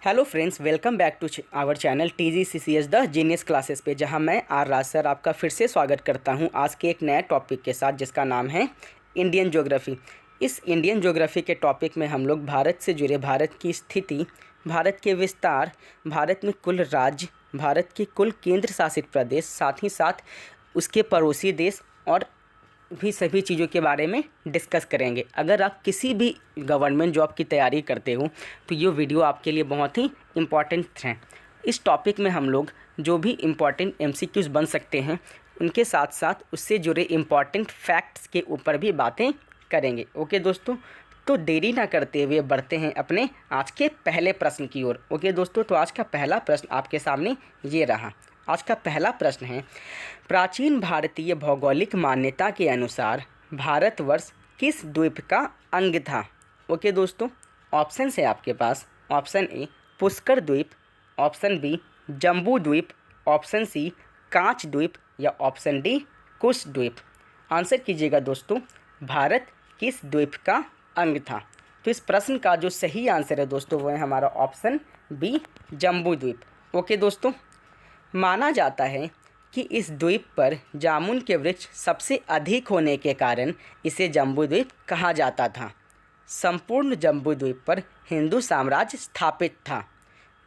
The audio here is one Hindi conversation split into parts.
Hello friends, welcome back to our channel TGCCS the genius classes पे, जहां मैं आर राज सर आपका फिर से स्वागत करता हूं आज के एक नए टॉपिक के साथ जिसका नाम है इंडियन ज्योग्राफी। इस इंडियन ज्योग्राफी के टॉपिक में हम लोग भारत से जुड़े भारत की स्थिति, भारत के विस्तार, भारत में कुल राज्य, भारत के कुल केंद्र शासित प्रदेश, साथ ही साथ उसके पड़ोसी देश और भी सभी चीज़ों के बारे में डिस्कस करेंगे। अगर आप किसी भी गवर्नमेंट जॉब की तैयारी करते हो तो ये वीडियो आपके लिए बहुत ही इम्पॉर्टेंट है। इस टॉपिक में हम लोग जो भी इम्पॉर्टेंट MCQs बन सकते हैं उनके साथ साथ उससे जुड़े इम्पॉर्टेंट फैक्ट्स के ऊपर भी बातें करेंगे। ओके दोस्तों, तो देरी ना करते हुए बढ़ते हैं अपने आज के पहले प्रश्न की ओर। ओके दोस्तों, तो आज का पहला प्रश्न आपके सामने ये रहा। आज का पहला प्रश्न है, प्राचीन भारतीय भौगोलिक मान्यता के अनुसार भारतवर्ष किस द्वीप का अंग था? ओके दोस्तों, ऑप्शन है आपके पास। ऑप्शन ए पुष्कर द्वीप, ऑप्शन बी जम्बू द्वीप, ऑप्शन सी कांच द्वीप या ऑप्शन डी कुश द्वीप। आंसर कीजिएगा दोस्तों, भारत किस द्वीप का अंग था? तो इस प्रश्न का जो सही आंसर है दोस्तों वो है हमारा ऑप्शन बी जम्बू द्वीप। ओके दोस्तों, माना जाता है कि इस द्वीप पर जामुन के वृक्ष सबसे अधिक होने के कारण इसे जम्बू द्वीप कहा जाता था। संपूर्ण जम्बू द्वीप पर हिंदू साम्राज्य स्थापित था।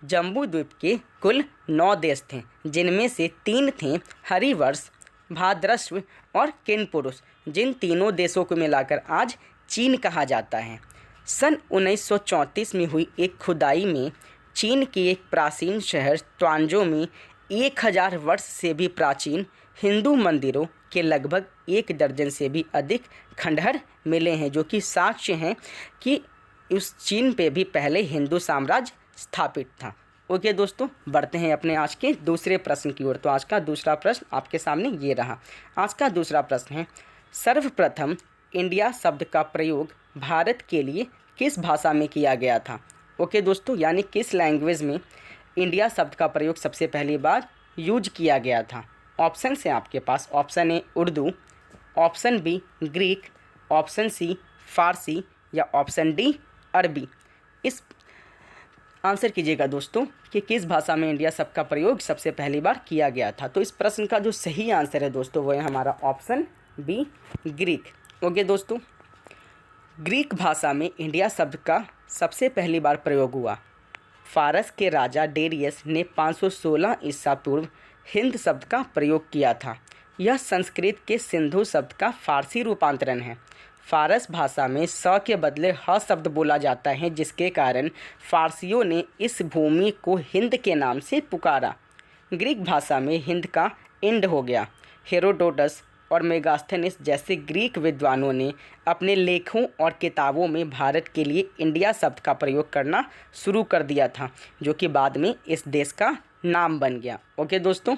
जम्बू द्वीप के कुल 9 देश थे, जिनमें से 3 थे हरिवंश, भाद्रश्व और किनपुरुष, जिन तीनों देशों को मिलाकर आज चीन कहा जाता है। सन 1934 में हुई एक खुदाई में चीन के एक प्राचीन शहर त्वांजो में 1000 वर्ष से भी प्राचीन हिंदू मंदिरों के लगभग 1 दर्जन से भी अधिक खंडहर मिले हैं, जो कि साक्ष्य हैं कि उस चीन पे भी पहले हिंदू साम्राज्य स्थापित था। ओके दोस्तों, बढ़ते हैं अपने आज के दूसरे प्रश्न की ओर। तो आज का दूसरा प्रश्न आपके सामने ये रहा। आज का दूसरा प्रश्न है, सर्वप्रथम इंडिया शब्द का प्रयोग भारत के लिए किस भाषा में किया गया था? ओके दोस्तों, यानी किस लैंग्वेज में इंडिया शब्द का प्रयोग सबसे पहली बार यूज किया गया था? ऑप्शन है आपके पास। Option A Urdu, option B Greek, option C Farsi या ऑप्शन डी अरबी। इस आंसर कीजिएगा दोस्तों कि किस भाषा में इंडिया शब्द का प्रयोग सबसे पहली बार किया गया था। तो इस प्रश्न का जो सही आंसर है दोस्तों वो है हमारा ऑप्शन बी ग्रीक। ओके दोस्तों, ग्रीक भाषा में इंडिया शब्द का सबसे पहली बार प्रयोग हुआ। फारस के राजा डेरियस ने 516 ईसा पूर्व हिंद शब्द का प्रयोग किया था। यह संस्कृत के सिंधु शब्द का फारसी रूपांतरण है। फारस भाषा में स के बदले ह शब्द बोला जाता है, जिसके कारण फारसियों ने इस भूमि को हिंद के नाम से पुकारा। ग्रीक भाषा में हिंद का इंड हो गया। हेरोडोटस और मेगास्थेनिस जैसे ग्रीक विद्वानों ने अपने लेखों और किताबों में भारत के लिए इंडिया शब्द का प्रयोग करना शुरू कर दिया था, जो कि बाद में इस देश का नाम बन गया। ओके दोस्तों,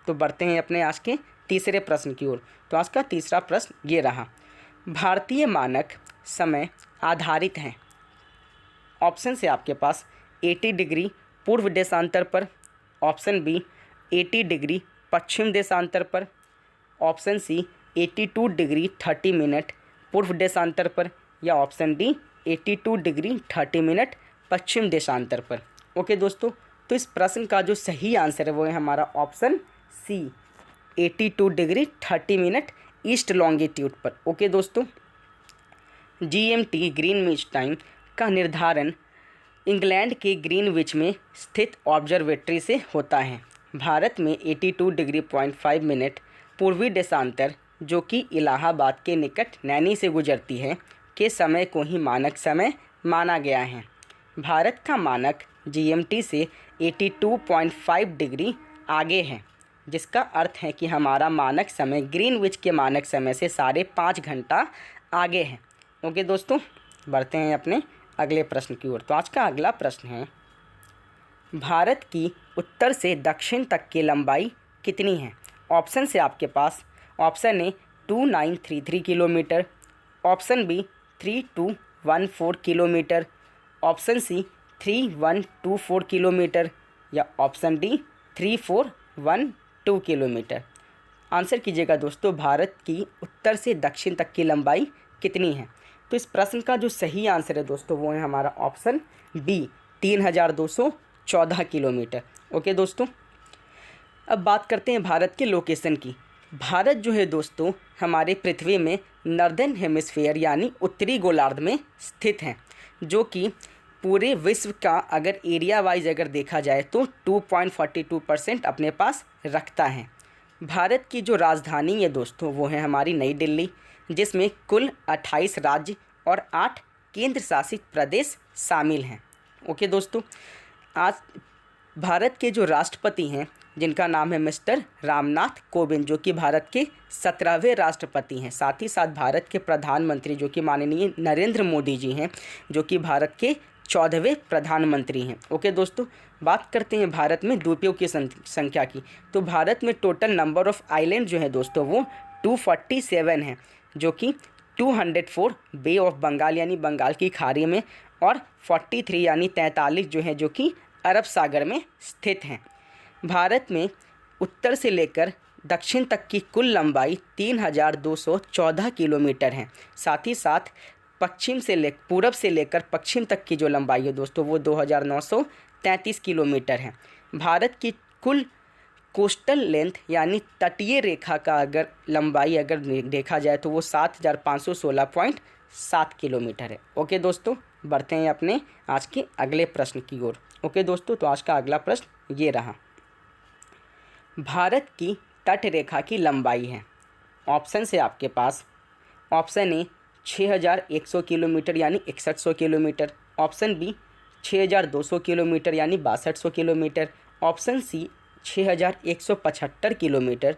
तो बढ़ते हैं अपने आज के तीसरे प्रश्न की ओर। तो आज का तीसरा प्रश्न ये रहा, भारतीय मानक समय आधारित हैं। ऑप्शन है आपके पास 80 डिग्री पूर्व देशांतर पर, ऑप्शन बी 80 डिग्री पश्चिम देशांतर पर, ऑप्शन सी 82 डिग्री 30 मिनट पूर्व देशांतर पर या ऑप्शन डी 82 डिग्री 30 मिनट पश्चिम देशांतर पर। ओके दोस्तों, तो इस प्रश्न का जो सही आंसर है वो है हमारा option c 82 degree 30 minute east longitude पर। ओके दोस्तों, GMT ग्रीनविच टाइम का निर्धारण इंग्लैंड के ग्रीनविच में स्थित ऑब्जर्वेटरी से होता है। भारत में 82 डिग्री 5 मिनट पूर्वी देशांतर, जो कि इलाहाबाद के निकट नैनी से गुजरती है, के समय को ही मानक समय माना गया है। भारत का मानक GMT से 82.5 डिग्री आगे है, जिसका अर्थ है कि हमारा मानक समय ग्रीनविच के मानक समय से 5.5 घंटा आगे है। ओके दोस्तों, बढ़ते हैं अपने अगले प्रश्न की ओर। तो आज का अगला प्रश्न है, भारत की उत्तर से दक्षिण तक की लंबाई कितनी है? ऑप्शन से आपके पास। Option A 2933 kilometre, option B 3214 kilometre, option C 3124 kilometre या ऑप्शन डी 3412 किलोमीटर। आंसर कीजिएगा दोस्तों, भारत की उत्तर से दक्षिण तक की लंबाई कितनी है? तो इस प्रश्न का जो सही आंसर है दोस्तों वो है हमारा ऑप्शन बी 3214 किलोमीटर। ओके दोस्तों, अब बात करते हैं भारत के लोकेशन की। भारत जो है दोस्तों हमारे पृथ्वी में नॉर्दर्न हेमिस्फीयर यानी उत्तरी गोलार्ध में स्थित हैं, जो कि पूरे विश्व का अगर एरिया वाइज अगर देखा जाए तो 2.42% अपने पास रखता है। भारत की जो राजधानी है दोस्तों वो है हमारी नई दिल्ली, जिसमें कुल 28 राज्य और 8 केंद्र शासित प्रदेश शामिल हैं। ओके दोस्तों, आज भारत के जो राष्ट्रपति हैं जिनका नाम है मिस्टर रामनाथ कोविंद, जो कि भारत के 17वें राष्ट्रपति हैं। साथ ही साथ भारत के प्रधानमंत्री जो कि माननीय नरेंद्र मोदी जी हैं, जो कि भारत के 14वें प्रधानमंत्री हैं। ओके दोस्तों, बात करते हैं भारत में द्वीपों की संख्या की। तो भारत में टोटल नंबर ऑफ़ आइलैंड जो है दोस्तों वो 247 है, जो कि 204 बे ऑफ बंगाल यानी बंगाल की खाड़ी में और 43 यानी 43 जो है जो कि अरब सागर में स्थित हैं। भारत में उत्तर से लेकर दक्षिण तक की कुल लंबाई 3214 किलोमीटर है। साथ ही साथ पूरब से लेकर पश्चिम तक की जो लंबाई है दोस्तों वो 2933 किलोमीटर है। भारत की कुल कोस्टल लेंथ यानी तटीय रेखा का अगर लंबाई अगर देखा जाए तो वो 7516.7 किलोमीटर है। ओके दोस्तों, बढ़ते हैं अपने आज के अगले प्रश्न की ओर। ओके दोस्तों, तो आज का अगला प्रश्न ये रहा, भारत की तट रेखा की लंबाई है। ऑप्शन है आपके पास, ऑप्शन ए 6100 किलोमीटर यानी 6100 किलोमीटर, ऑप्शन बी 6200 किलोमीटर यानी 6200 किलोमीटर, ऑप्शन सी 6175 किलोमीटर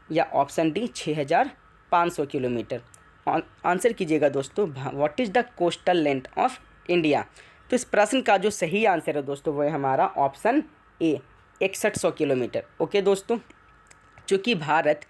या ऑप्शन डी 6500 किलोमीटर। आंसर कीजिएगा दोस्तों, what is the coastal length of India. तो इस प्रश्न का जो सही आंसर है दोस्तों वो है हमारा ऑप्शन ए 6100 किलोमीटर। ओके दोस्तों, चूँकि भारत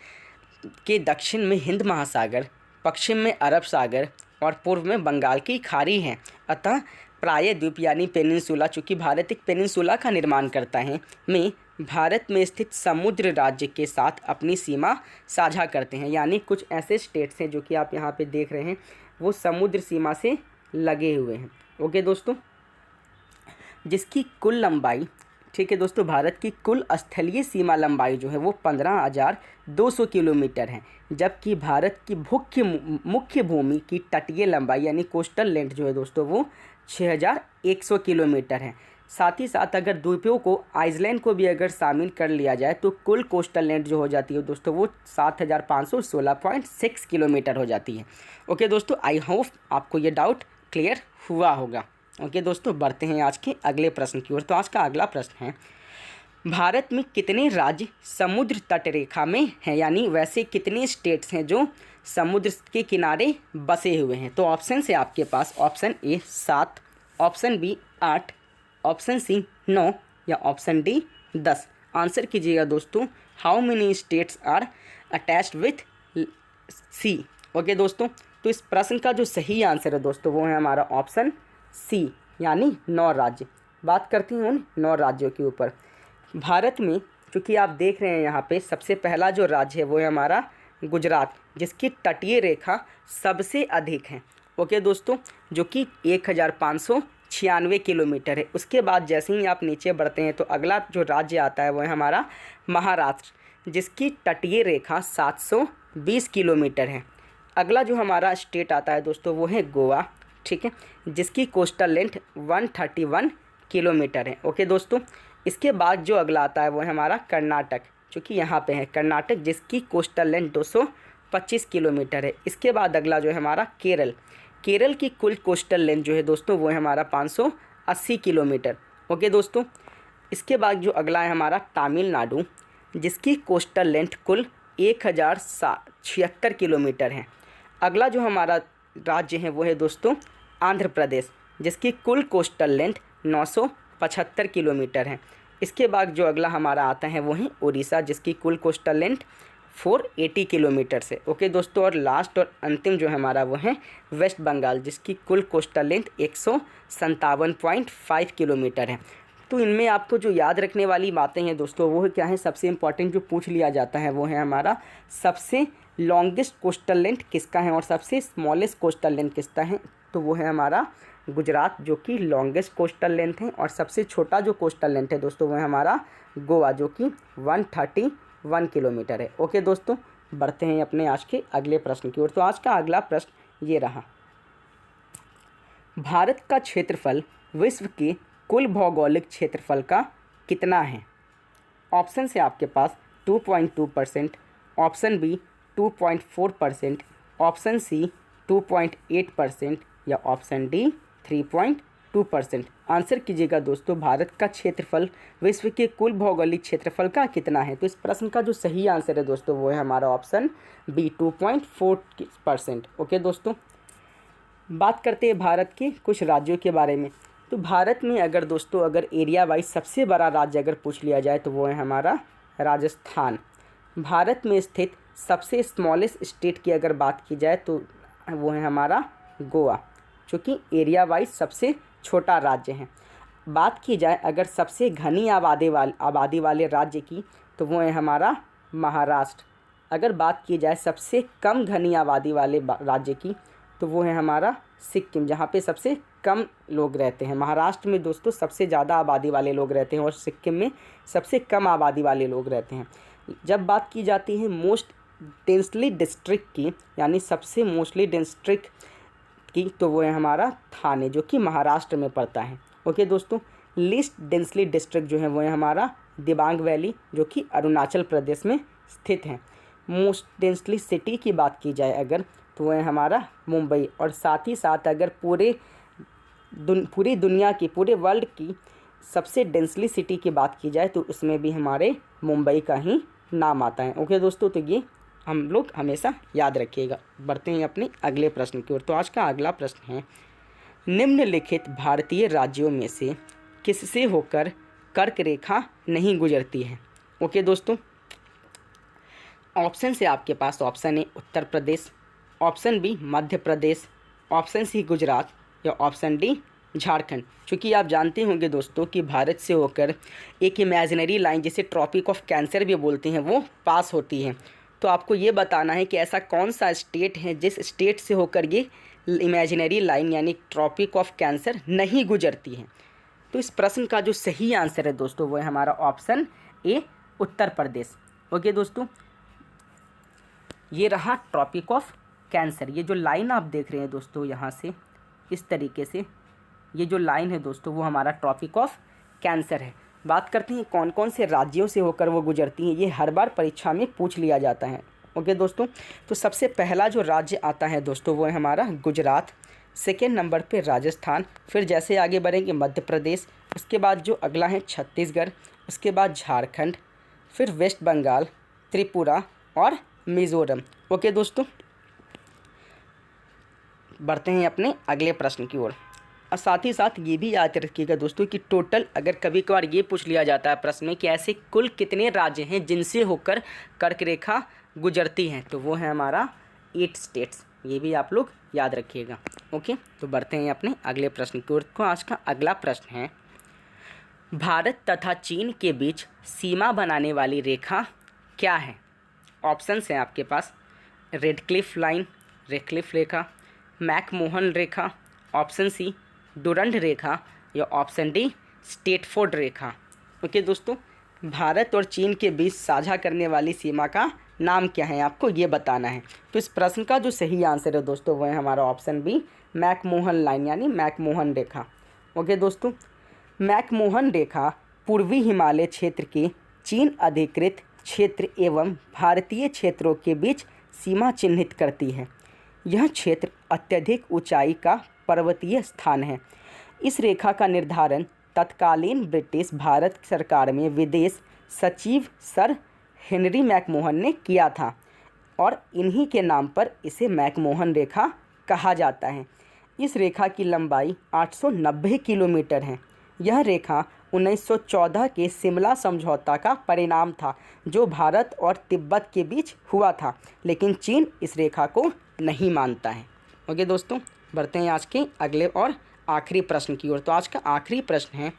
के दक्षिण में हिंद महासागर, पश्चिम में अरब सागर और पूर्व में बंगाल की खाड़ी है, अतः प्रायद्वीप यानी पेनिनसुला, चूँकि भारत एक पेनिनसुला का निर्माण करता है, में भारत में स्थित समुद्र राज्य के साथ अपनी सीमा साझा करते हैं। यानी कुछ ऐसे स्टेट्स हैं जो कि आप यहाँ पे देख रहे हैं वो समुद्र सीमा से लगे हुए हैं। ओके दोस्तों, जिसकी कुल लंबाई, ठीक है दोस्तों, भारत की कुल स्थलीय सीमा लंबाई जो है वो 15,200 किलोमीटर है, जबकि भारत की मुख्य भूमि की तटीय लंबाई यानी कोस्टल लेंथ जो है दोस्तों वो 6100 किलोमीटर है। साथ ही साथ अगर द्वीपों को, आइसलैंड को भी अगर शामिल कर लिया जाए तो कुल कोस्टल लेंथ जो हो जाती है दोस्तों वो 7516.6 किलोमीटर हो जाती है। ओके दोस्तों, आई होप आपको ये डाउट क्लियर हुआ होगा। ओके दोस्तों, बढ़ते हैं आज के अगले प्रश्न की ओर। तो आज का अगला प्रश्न है, भारत में कितने राज्य समुद्र तट रेखा में हैं, यानी वैसे कितने स्टेट्स हैं जो समुद्र के किनारे बसे हुए हैं। तो ऑप्शन है आपके पास, option A 7, option B 8, option C 9 या ऑप्शन डी 10। आंसर कीजिएगा दोस्तों, how many states are attached with sea. Okay दोस्तों, तो इस प्रश्न का जो सही आंसर है दोस्तों वो है हमारा ऑप्शन सी यानी 9 राज्य। बात करते हैं उन 9 राज्यों के ऊपर। भारत में चूँकि आप देख रहे हैं यहाँ पे सबसे पहला जो राज्य है वो है हमारा गुजरात, जिसकी तटीय रेखा सबसे अधिक है। ओके दोस्तों, जो कि 1596 किलोमीटर है। उसके बाद जैसे ही आप नीचे बढ़ते हैं तो अगला जो राज्य आता है वो है हमारा महाराष्ट्र, जिसकी तटीय रेखा 720 किलोमीटर है। अगला जो हमारा स्टेट आता है दोस्तों वो है गोवा, ठीक है, जिसकी कोस्टल लेंथ 131 किलोमीटर है। ओके दोस्तों, इसके बाद जो अगला आता है वो है हमारा कर्नाटक, चूँकि यहाँ पे है कर्नाटक, जिसकी कोस्टल लेंथ 225 किलोमीटर है। इसके बाद अगला जो है हमारा केरल की कुल कोस्टल लेंथ जो है दोस्तों वो है हमारा 580 किलोमीटर। ओके दोस्तों, इसके बाद जो अगला है हमारा तमिलनाडु, जिसकी कोस्टल लेंथ कुल 1076 किलोमीटर है। अगला जो हमारा राज्य है वो है दोस्तों आंध्र प्रदेश, जिसकी कुल कोस्टल लेंथ 975 किलोमीटर है। इसके बाद जो अगला हमारा आता है वो है उड़ीसा, जिसकी कुल कोस्टल लेंथ 480 किलोमीटर से। ओके दोस्तों, और लास्ट और अंतिम जो हमारा वो है वेस्ट बंगाल, जिसकी कुल कोस्टल लेंथ 157.5 किलोमीटर है। तो इनमें आपको जो याद रखने वाली बातें हैं दोस्तों वो क्या है, सबसे इम्पॉर्टेंट जो पूछ लिया जाता है वो है हमारा सबसे लॉन्गेस्ट कोस्टल लेंथ किसका है और सबसे स्मॉलेस्ट कोस्टल लेंथ किसका है। तो वो है हमारा गुजरात जो कि लॉन्गेस्ट कोस्टल लेंथ है, और सबसे छोटा जो कोस्टल लेंथ है दोस्तों वो है हमारा गोवा जो कि 131 किलोमीटर है। ओके दोस्तों, बढ़ते हैं अपने आज के अगले प्रश्न की ओर। तो आज का अगला प्रश्न ये रहा, भारत का क्षेत्रफल विश्व के कुल भौगोलिक क्षेत्रफल का कितना है? ऑप्शन है आपके पास 2.2%, ऑप्शन बी 2.4%, ऑप्शन सी 2.8% या ऑप्शन डी 3.2%। आंसर कीजिएगा दोस्तों, भारत का क्षेत्रफल विश्व के कुल भौगोलिक क्षेत्रफल का कितना है? तो इस प्रश्न का जो सही आंसर है दोस्तों वो है हमारा ऑप्शन बी 2.4%। ओके दोस्तों, बात करते हैं भारत के कुछ राज्यों के बारे में। तो भारत में अगर दोस्तों अगर एरिया वाइज सबसे बड़ा राज्य अगर पूछ लिया जाए तो वो है हमारा राजस्थान। भारत में स्थित सबसे स्मॉलेस्ट स्टेट की अगर बात की जाए तो वो है हमारा गोवा, जो कि एरिया वाइज सबसे छोटा राज्य है। बात की जाए अगर सबसे घनी आबादी वाले राज्य की तो वो है हमारा महाराष्ट्र। अगर बात की जाए सबसे कम घनी आबादी वाले राज्य की तो वो है हमारा सिक्किम, जहाँ पे सबसे कम लोग रहते हैं। महाराष्ट्र में दोस्तों सबसे ज़्यादा आबादी वाले लोग रहते हैं और सिक्किम में सबसे कम आबादी वाले लोग रहते हैं। जब बात की जाती है मोस्ट डेंसली डिस्ट्रिक्ट की, यानी सबसे मोस्टली डिस्ट्रिक्ट की, तो वो है हमारा थाने जो कि महाराष्ट्र में पड़ता है। ओके दोस्तों, लीस्ट डेंसली डिस्ट्रिक्ट जो है वो है हमारा दिबांग वैली जो कि अरुणाचल प्रदेश में स्थित है। मोस्ट डेंसली सिटी की बात की जाए अगर तो वो है हमारा मुंबई, और साथ ही साथ अगर पूरी दुनिया की पूरे वर्ल्ड की सबसे डेंसली सिटी की बात की जाए तो उसमें भी हमारे मुंबई का ही नाम आता है। ओके दोस्तों, तो ये हम लोग हमेशा याद रखिएगा। बढ़ते हैं अपने अगले प्रश्न की ओर। तो आज का अगला प्रश्न है, निम्नलिखित भारतीय राज्यों में से किससे होकर कर्क रेखा नहीं गुजरती है? ओके दोस्तों, ऑप्शन से आपके पास option A Uttar Pradesh, option B Madhya Pradesh, option C Gujarat या ऑप्शन डी झारखंड। चूँकि आप जानते होंगे दोस्तों कि भारत से होकर एक इमेजिनरी लाइन जिसे ट्रॉपिक ऑफ कैंसर भी बोलते हैं वो पास होती है। तो आपको ये बताना है कि ऐसा कौन सा स्टेट है जिस स्टेट से होकर ये इमेजिनरी लाइन यानी ट्रॉपिक ऑफ कैंसर नहीं गुजरती है। तो इस प्रश्न का जो सही आंसर है दोस्तों वो है हमारा option A Uttar Pradesh. Okay दोस्तों, ये रहा ट्रॉपिक ऑफ कैंसर। ये जो लाइन आप देख रहे हैं दोस्तों यहाँ से इस तरीके से, ये जो लाइन है दोस्तों वो हमारा ट्रॉपिक ऑफ कैंसर है। बात करते हैं कौन कौन से राज्यों से होकर वो गुजरती हैं, ये हर बार परीक्षा में पूछ लिया जाता है। ओके दोस्तों, तो सबसे पहला जो राज्य आता है दोस्तों वो है हमारा गुजरात, सेकेंड नंबर पे राजस्थान, फिर जैसे आगे बढ़ेंगे मध्य प्रदेश, उसके बाद जो अगला है छत्तीसगढ़, उसके बाद झारखंड, फिर वेस्ट बंगाल, त्रिपुरा और मिज़ोरम। ओके दोस्तों, बढ़ते हैं अपने अगले प्रश्न की ओर। और साथ ही साथ ये भी याद रखिएगा दोस्तों कि टोटल अगर कभी कभार ये पूछ लिया जाता है प्रश्न में कि ऐसे कुल कितने राज्य हैं जिनसे होकर कर्क रेखा गुजरती हैं, तो वो है हमारा 8 स्टेट्स। ये भी आप लोग याद रखिएगा। ओके, तो बढ़ते हैं अपने अगले प्रश्न की ओर। तो आज का अगला प्रश्न है, भारत तथा चीन के बीच सीमा बनाने वाली रेखा क्या है? ऑप्शन हैं आपके पास रेडक्लिफ लाइन, रेडक्लिफ रेखा, मैकमोहन रेखा, ऑप्शन सी डुरंड रेखा या ऑप्शन डी स्टेटफोर्ड रेखा। ओके दोस्तों, भारत और चीन के बीच साझा करने वाली सीमा का नाम क्या है आपको ये बताना है। तो इस प्रश्न का जो सही आंसर है दोस्तों वो है हमारा ऑप्शन बी मैकमोहन लाइन यानी मैकमोहन रेखा। ओके दोस्तों, मैकमोहन रेखा पूर्वी हिमालय क्षेत्र के चीन अधिकृत क्षेत्र एवं भारतीय क्षेत्रों के बीच सीमा चिन्हित करती है। यह क्षेत्र अत्यधिक ऊंचाई का पर्वतीय स्थान है। इस रेखा का निर्धारण तत्कालीन ब्रिटिश भारत सरकार में विदेश सचिव सर हेनरी मैकमोहन ने किया था और इन्हीं के नाम पर इसे मैकमोहन रेखा कहा जाता है। इस रेखा की लंबाई 890 किलोमीटर है। यह रेखा 1914 के शिमला समझौता का परिणाम था जो भारत और तिब्बत के बीच हुआ था, लेकिन चीन इस रेखा को नहीं मानता है। ओके दोस्तों, बढ़ते हैं आज के अगले और आखिरी प्रश्न की ओर। तो आज का आखिरी प्रश्न है,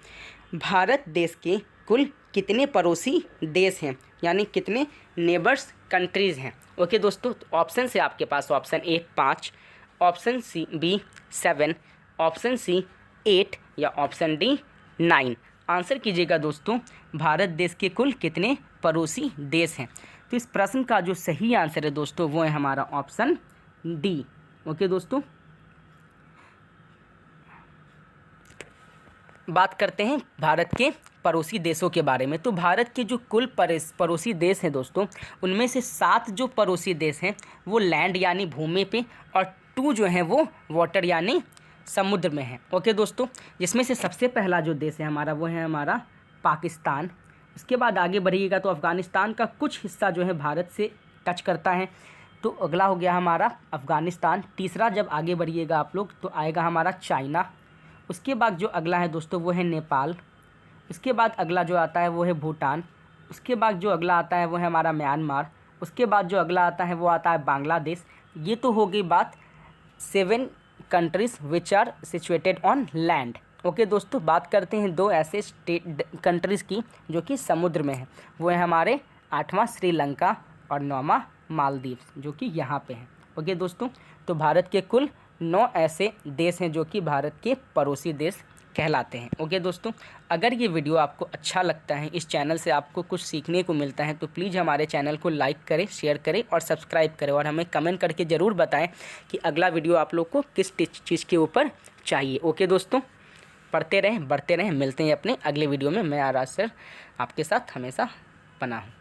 भारत देश के कुल कितने पड़ोसी देश हैं यानी कितने नेबर्स कंट्रीज़ हैं? ओके दोस्तों, तो ऑप्शन से आपके पास option A 5, option C B 7, option C 8 या ऑप्शन डी 9। आंसर कीजिएगा दोस्तों, भारत देश के कुल कितने पड़ोसी देश हैं। तो इस प्रश्न का जो सही आंसर है दोस्तों वो है हमारा ऑप्शन डी। ओके दोस्तों, बात करते हैं भारत के पड़ोसी देशों के बारे में। तो भारत के जो कुल पड़ोसी देश हैं दोस्तों, उनमें से 7 जो पड़ोसी देश हैं वो लैंड यानी भूमि पे, और 2 जो हैं वो वाटर यानी समुद्र में हैं। ओके दोस्तों, जिसमें से सबसे पहला जो देश है हमारा वो है हमारा पाकिस्तान। इसके बाद आगे बढ़िएगा तो अफ़गानिस्तान का कुछ हिस्सा जो है भारत से टच करता है, तो अगला हो गया हमारा अफ़गानिस्तान। तीसरा जब आगे बढ़िएगा आप लोग तो आएगा हमारा चाइना। उसके बाद जो अगला है दोस्तों वो है नेपाल। उसके बाद अगला जो आता है वो है भूटान। उसके बाद जो अगला आता है वो है हमारा म्यांमार। उसके बाद जो अगला आता है वो आता है बांग्लादेश। ये तो हो गई बात 7 countries which are situated on land. Okay दोस्तों, बात करते हैं 2 ऐसे कंट्रीज़ की जो कि समुद्र में है। वो है हमारे 8वां श्रीलंका और 9वां मालदीव जो कि यहाँ पे है। ओके दोस्तों, तो भारत के कुल 9 ऐसे देश हैं जो कि भारत के पड़ोसी देश कहलाते हैं। ओके दोस्तों, अगर ये वीडियो आपको अच्छा लगता है, इस चैनल से आपको कुछ सीखने को मिलता है, तो प्लीज़ हमारे चैनल को लाइक करें, शेयर करें और सब्सक्राइब करें, और हमें कमेंट करके ज़रूर बताएं कि अगला वीडियो आप लोग को किस चीज़ के ऊपर चाहिए। ओके दोस्तों, पढ़ते रहें, बढ़ते रहें, मिलते हैं अपने अगले वीडियो में। मैं आराज सर आपके साथ हमेशा बना हूँ।